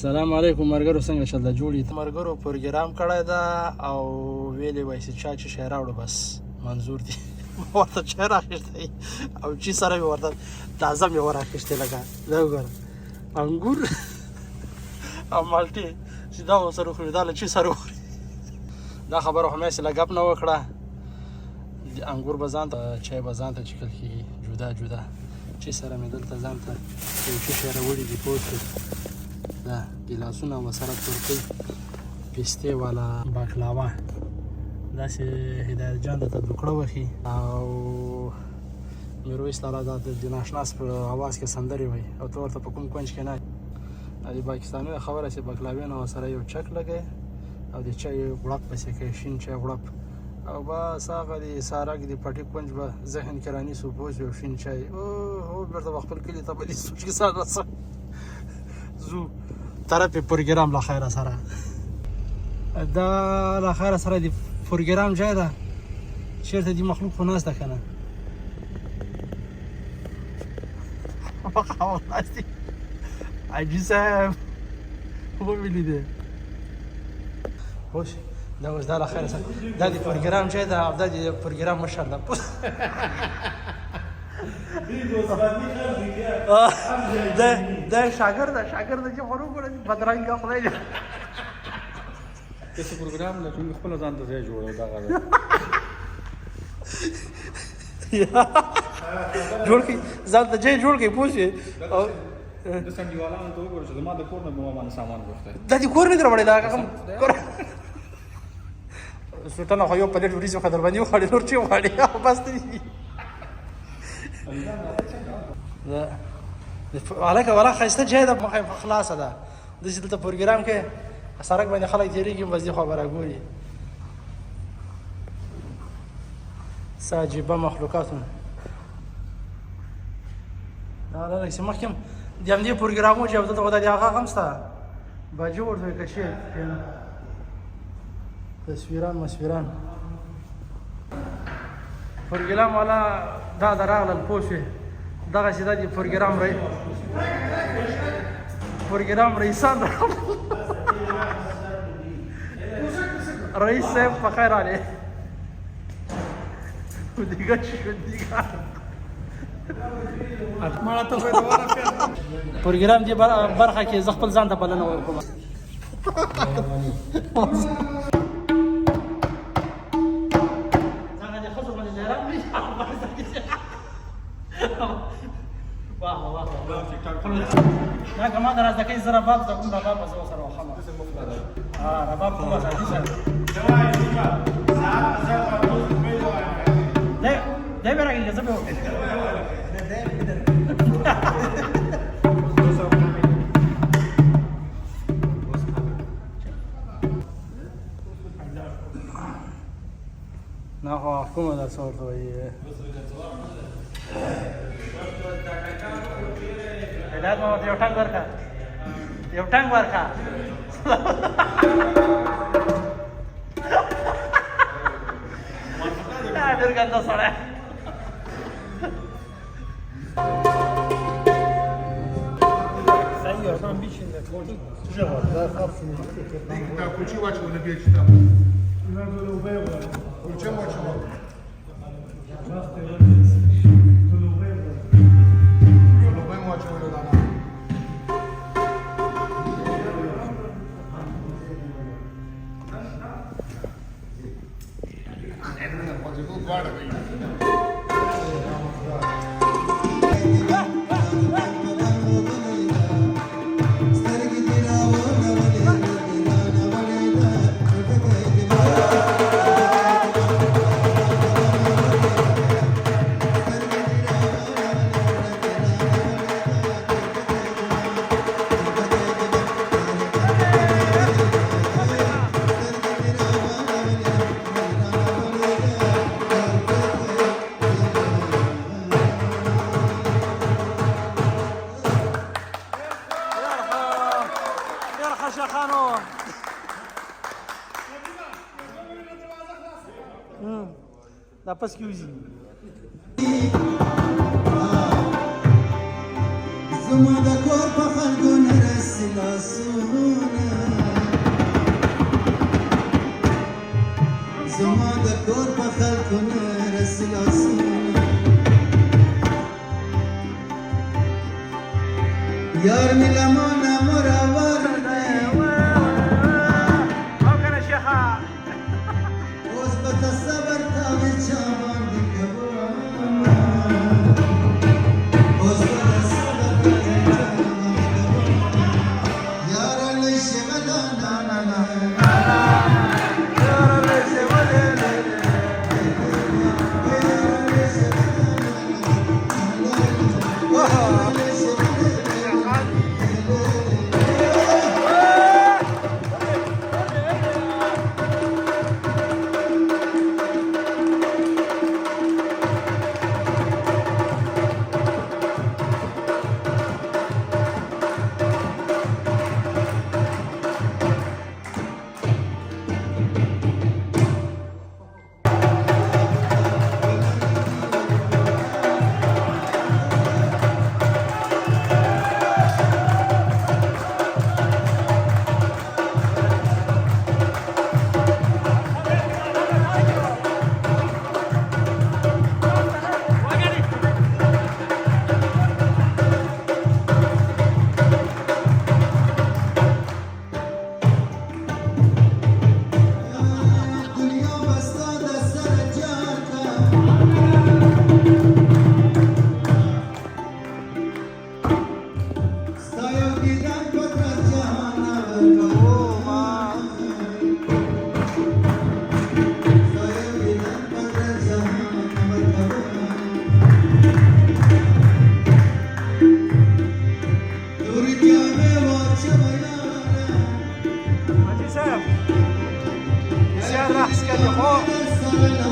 السلام علیکم مرګرو، څنګه چل دا جوړی مرګرو پروګرام کړی دا او ویلې وای چې چا چې شی راوړو بس منظور دی ورته چای راخیستی او چی سره مې ورته تازه مې وراخیستې لکه دا وګوره انګور او مالټې چې دا ورسره وخوري دا له چی سره وخوري دا خبره خو مې سله ګپ نه وکړه انګور به ځان ته چای به ځان ته څښل کېږي جدا جدا چې سره مې دلته ځان ته یو څه شی راوړي دي پوه شوې دا ګیلاسونه به سره ترکۍ پستې والا باکلاوا داسې هدایت جان درته دوکړه وښي او میرویس لالا دا د ناشناس په اواز کې سندرې وایي او ته ورته په کوم کونج کې نه د پاکستاني خبره چې باکلاوې نه ورسره یو چک لګوي او د چای غړپ پسې کوي شین چای غړپ او بس هغه د سارک د پټي کونج به ذهن کې رانیسو پوه شو شین چای او بیرته به خپل کلي ته به دې سوچ کې سره رسوي زو طرف پروګرام لا خیره سره دا لا خیره سره د پروګرام ځای ده چېرته دې مخلوق خو ناسته که نه والله حاجي صاحب ومې لیدې اوس دا اوس دا لا خیره سره دا د پروګرام ځای ده او دا د پروګرام مشر ده دا شاګرد چې خورو ګوره بدرنګه خدای جان داسې پروګرام نه چې خپله ځان ته ځای جوړوي دغه جوړ کړي ځان ته ځای جوړ کړي پوه شوې د سنډیوالانو ته وګوره چې زما د کور نه به ما باندې سامان غوښتی دا دې کور نه دې راوړی دا کور سلطانه خو یو پلیټ وریځو ښه در باندې وخوړې نور چې وخوړې بس دی هلکه ولا ښایسته ځای ده مخه خلاصه ده داسې دلته پروګرام کې سړک باندې خلک تېرېږي بس دې خوا به راګوري څه عجیبه مخلوقاتونه دا لږ چې مخکې هم د همدې پروګرامو چې دلته خو د هغه هم شته باجه ورته وایي که شی تصویران پروګرام والا دا راغلل پوه شوې دغسې دا د پروګرام رئیسان رئیس صاحب په خیر راغلی دیګه پروګرام دې برخه کې زه خپل ځان ته بلنه ورکوم دا که ما در زده کوي زه رباب زده کوم رباب به زه ورسره وخم رباب کوم اساسي سره دی به راګي زه به وکړم نه خو کومه درس ورته وایي هدایت محمد یو ټنګ ورکړه ډېر ګنده سړی Da, cu ce facem în bieci tam? Cu ce facem? Любим очим людана. دا پس کې وځي زما د کور په خلکو نه رسي لاسونه غنم